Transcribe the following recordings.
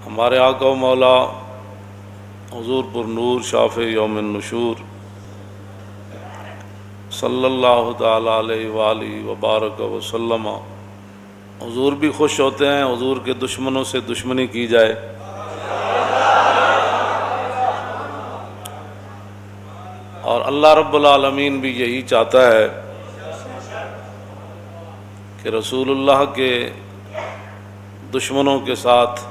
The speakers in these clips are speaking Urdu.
ہمارے آقا و مولا حضور پر نور شافع یوم النشور صلی اللہ تعالیٰ علیہ وآلہ وبارک وسلم، حضور بھی خوش ہوتے ہیں حضور کے دشمنوں سے دشمنی کی جائے، اور اللہ رب العالمین بھی یہی چاہتا ہے کہ رسول اللہ کے دشمنوں کے ساتھ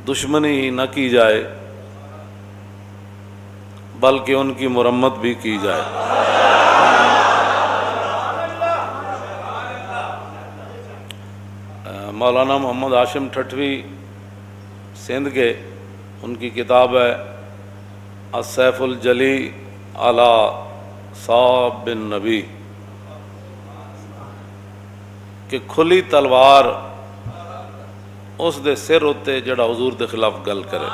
دشمنی ہی نہ کی جائے بلکہ ان کی مرمت بھی کی جائے۔ مولانا محمد ہاشم ٹھٹوی سندھ کے، ان کی کتاب ہے السیف الجلی علی صاب بن نبی، کہ کھلی تلوار اس دے سر ہوتے جڑا حضور دے خلاف گل کرے،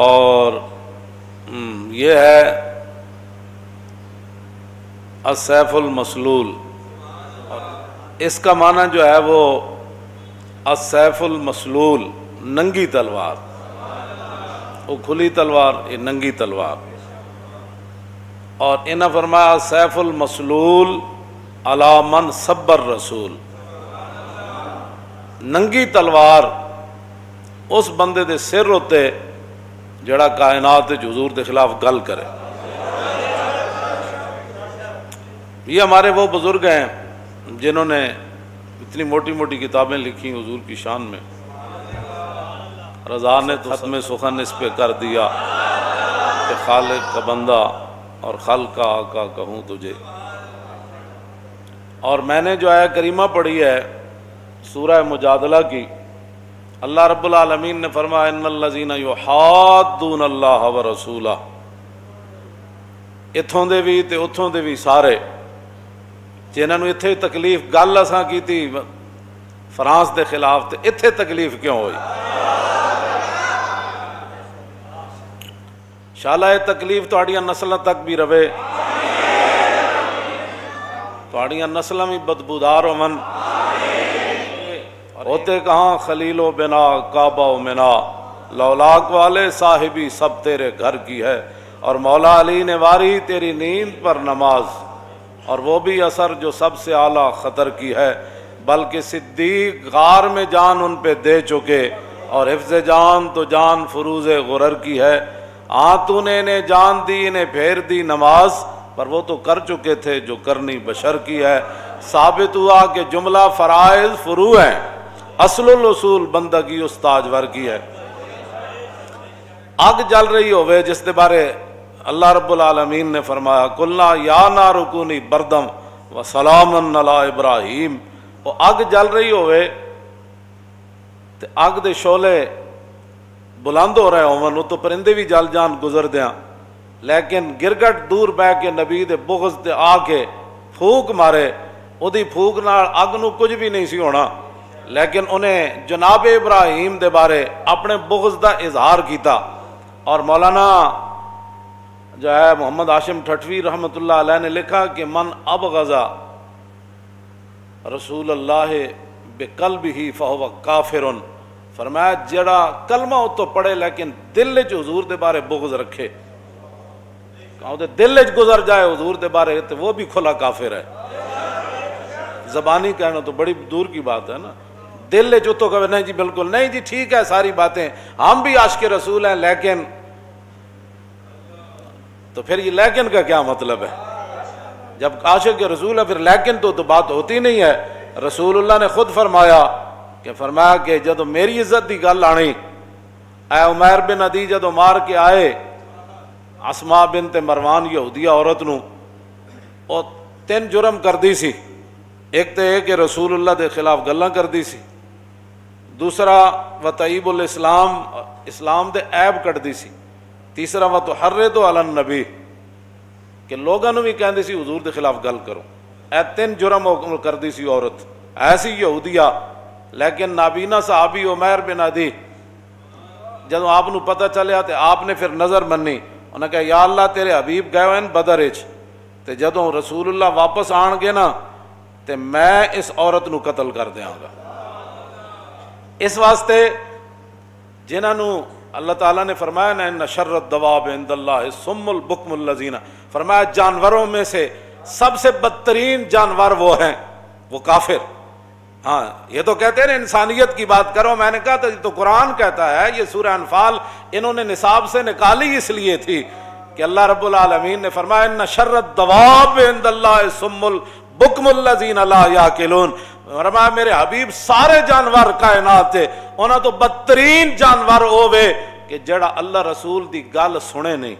اور یہ ہے السیف المسلول، اس کا معنی جو ہے وہ السیف المسلول، ننگی تلوار، وہ کھلی تلوار، یہ ننگی تلوار، اور انہاں فرمایا السیف المسلول علی من سب الرسول، ننگی تلوار اس بندے دے سر ہوتے جڑا کائنات حضور دے خلاف گل کرے۔ یہ ہمارے وہ بزرگ ہیں جنہوں نے اتنی موٹی موٹی کتابیں لکھی حضور کی شان میں، رضا نے تو ختم سخن اس پہ کر دیا کہ خالق کا بندہ اور خلق کا آقا کہوں تجھے۔ اور میں نے جو آیہ کریمہ پڑھی ہے سورہ مجادلہ کی، اللہ رب العالمین نے فرمایا ان الذین یحادون اللہ ورسولہ، اتھوں دے بھی تے اتھوں دے بھی سارے جنہاں نوں اتھے تکلیف گل اساں کیتی فرانس دے خلاف، تے اتھے تکلیف کیوں ہوئی؟ انشاءاللہ یہ تکلیف تہاڈیاں نسلاں تک بھی رہے، تہاڈیاں نسلاں بھی بدبودار ہون، ہوتے کہاں خلیل و بنا کعبہ و منا، لولاک والے صاحبی سب تیرے گھر کی ہے، اور مولا علی نے واری تیری نیند پر نماز، اور وہ بھی اثر جو سب سے اعلیٰ خطر کی ہے، بلکہ صدیق غار میں جان ان پہ دے چکے، اور حفظ جان تو جان فروز غرر کی ہے، تو نے انہیں جان دی انہیں پھیر دی نماز، پر وہ تو کر چکے تھے جو کرنی بشر کی ہے۔ ثابت ہوا کہ جملہ فرائض فروع ہیں، اصل الاصول بندگی استاجور کی ہے۔ آگ جل رہی ہوئے جس دے بارے اللہ رب العالمین نے فرمایا قلنا یا نار کونی بردم و سلام علی ابراہیم، وہ آگ جل رہی ہوئے تے آگ دے شعلے بلند ہو رہے ہوں، وہ تو پرندے بھی جل جان گزر دیاں، لیکن گرگٹ دور بہ کے نبی دے بغض تے آ کے پھوک مارے، او دی پھوک نال اگ نو کچھ بھی نہیں سی ہونا، لیکن انہیں جناب ابراہیم دے بارے اپنے بغض دا اظہار کیتا۔ اور مولانا جو ہے محمد ہاشم ٹھٹوی رحمۃ اللہ علیہ نے لکھا کہ من ابغضا رسول اللہ بقلبہ فہو کافر، فرمایا جڑا کلمہ تو پڑھے لیکن دل وچ حضور دے بارے بغض رکھے، دل وچ گزر جائے حضور دے بارے تو وہ بھی کھلا کافر ہے۔ زبانی کہنا تو بڑی دور کی بات ہے نا، دل جو تو کہے نہیں جی بالکل نہیں جی ٹھیک ہے ساری باتیں، ہم بھی عاشق رسول ہیں، لیکن تو پھر یہ لیکن کا کیا مطلب ہے؟ جب عاشق رسول ہے پھر لیکن تو بات ہوتی نہیں ہے۔ رسول اللہ نے خود فرمایا کہ جدو میری عزت دی گل آنی، اے عمیر بن عدی جدو مار کے آئے اسماء بنت مروان یہودیہ عورت نو، اور 3 جرم کر دی سی، ایک تو یہ کہ رسول اللہ دے خلاف گلاں کر دی سی، دوسرا وطیب الاسلام، اسلام دے عیب کٹ دی سی، تیسرا وتحرض علی النبی، کہ لوگاں نو بھی کہندی سی حضور دے خلاف گل کرو، اے 3 جرم کر دی سی عورت ایسی یہودیہ۔ لیکن نابینا صحابی عمیر بن عدی جدو آپ نو پتہ چلیا تو آپ نے پھر نظر منی، انہوں نے کہا یا اللہ تیرے حبیب گئے ہوئے بدر وچ، تے جدوں رسول اللہ واپس آن گے نا تے میں اس عورت نو قتل کر دیاں گا۔ اس واسطے جنہاں نو اللہ تعالیٰ نے فرمایا نا ان شر الدواب عند اللہ الصم البکم الذین، فرمایا جانوروں میں سے سب سے بدترین جانور وہ ہیں وہ کافر۔ ہاں یہ تو کہتے ہیں نا انسانیت کی بات کرو، میں نے کہا تھا یہ تو قرآن کہتا ہے، یہ سورہ انفال انہوں نے نصاب سے نکالی اس لیے تھی کہ اللہ رب العالمین نے فرمایا ان شر الدواب عند اللہ الصم البکم الذین لا یعقلون، فرمایا میرے حبیب سارے جانور کائنات تھے انہاں تو بدترین جانور ہووے کہ جڑا اللہ رسول دی گل سنے نہیں۔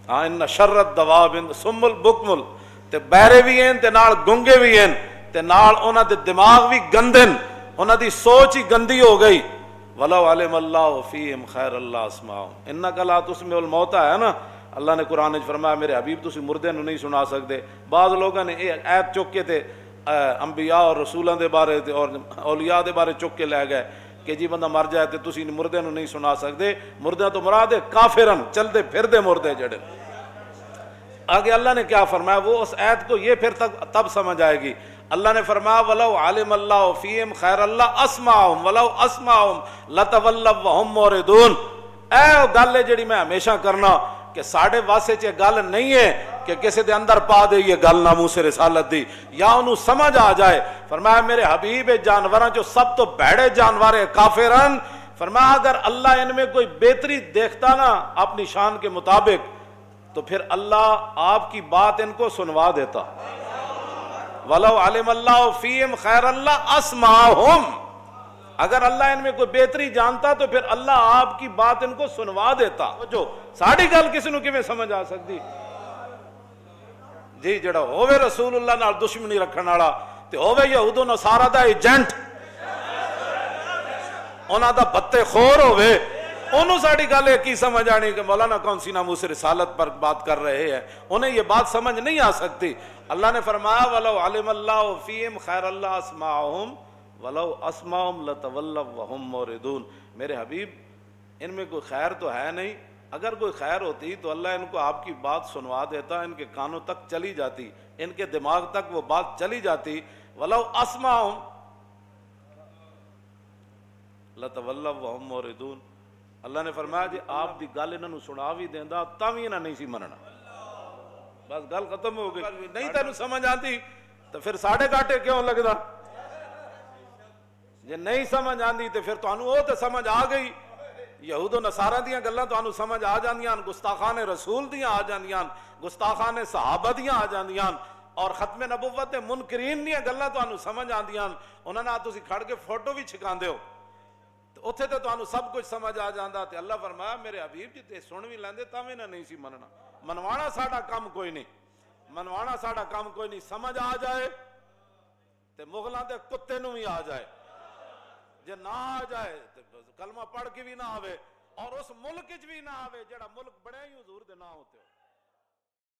ہاں ان شر الدواب الصم البکم، تے بہرے بھی ہیں تے نال گنگے بھی ہیں تے نال انہاں دے دماغ بھی گندن، انہاں دی سوچ ہی گندی ہو گئی۔ وَلَوْ عَلِمَ اللَّهُ فِيهِمْ خَيْرَ اللَّهُ أَسْمَعَهُمْ إِنَّكَ لَا تُسْمِعُ الْمَوْتَى ہے نا، اللہ نے قرآن میں فرمایا میرے حبیب تسی مردے نو نہیں سنا سکتے۔ بعض لوگوں نے یہ آیت چک کے تے انبیاء اور رسولاں دے بارے اور اولیاء دے بارے چک کے لے گئے کہ جی بندہ مر جائے تے تسی مردے نو نہیں سنا سکتے۔ مردے تو مراد ہے کافرن، چلتے پھردے مردے جڑے۔ آگے اللہ نے کیا فرمایا، وہ اس آیت کو یہ پھر تب سمجھ آئے گی۔ اللہ نے فرمایا وَلَوْ عَلِمَ اللَّهُ فِيهِمْ خَيْرَ اللَّهُ أَسْمَعَهُمْ وَلَوْ أَسْمَعَهُمْ لَتَوَلَّوْا وَهُمْ مُعْرِضُونَ۔ اے گل ہے جڑی میں ہمیشہ کرنا کہ ساڑھے واسے چ گل نہیں ہے کہ کسی دے اندر پا دے یہ گل ناموس رسالت دی یا انہوں سمجھ آ جائے۔ فرمایا میرے حبیب جانوراں جو سب تو بھڑے جانور ہے کافرن، فرمایا اگر اللہ ان میں کوئی بہتری دیکھتا نا اپنی شان کے مطابق تو پھر اللہ آپ کی بات ان کو سنوا دیتا۔ وَلَوْ عَلِمَ اللَّهُ فِيهِمْ خَيْرَ اللَّهُ أَسْمَعَهُمْ، اگر اللہ ان میں کوئی بہتری جانتا تو پھر اللہ آپ کی بات ان کو سنوا دیتا۔ جو ساڑھی گل کسی نو کیویں سمجھ آ سکتی جی، جڑا ہووے رسول اللہ نال دشمنی رکھن والا تے ہووے یہود و نصارا دا ایجنٹ، انہاں دا بتے خور ہووے، انہوں ساڑھی گل ہے کی سمجھ آنی کہ مولانا کون سی ناموس رسالت پر بات کر رہے ہیں، انہیں یہ بات سمجھ نہیں آ سکتی۔ اللہ نے فرمایا وَلَوْ عَلِمَ اللَّهُ فِيهِمْ خَيْرَ اللَّهُ أَسْمَعَهُمْ وَلَوْ أَسْمَعَهُمْ لَتَوَلَّوْا وَهُمْ مُعْرِضُونَ۔ میرے حبیب ان میں کوئی خیر تو ہے نہیں، اگر کوئی خیر ہوتی تو اللہ ان کو آپ کی بات سنوا دیتا، ان کے کانوں تک چلی جاتی، ان کے دماغ تک وہ بات چلی جاتی۔ وَلَوْ أَسْمَعَهُمْ لَتَوَلَّوْا وَهُمْ مُعْرِضُونَ۔ اللہ نے فرمایا جی آپ دی گل انہوں سنا بھی دیندا تاں وی انہاں نہیں سی مننا، بس گل ختم ہو گئی۔ نہیں تینوں سمجھ آتی تو پھر ساڑھے گاٹے کیوں لگدا؟ جے نہیں سمجھ آندی تو پھر تانوں وہ تے سمجھ آ گئی، یہود و نصارہ دیاں گلاں تانوں سمجھ آ جاندیاں، گستاخان رسول دیاں آ جاندیاں، گستاخان صحابہ دیاں آ جاندیاں، اور ختم نبوت دے منکرین دیاں گلاں تانوں سمجھ آندیاں، انہاں نال تسی کھڑ کے فوٹو بھی چھکاندے ہو، اتھے تے تانوں سب کچھ سمجھ آ جاندا۔ تے اللہ فرمایا میرے حبیب جی تے سن بھی لیندے تاں وی نہیں سی مننا۔ منوانا ساڈا کام کوئی نہیں، منوانا ساڈا کام کوئی نہیں، سمجھ آ جائے تے مغلاں دے کتے نوں بھی آ جائے، جے نہ آ جائے تے کلمہ پڑھ کے بھی نہ آوے اور اس ملک وچ بھی نہ آوے جڑا ملک بڑے ہی حضور دے نہ ہوتے ہو۔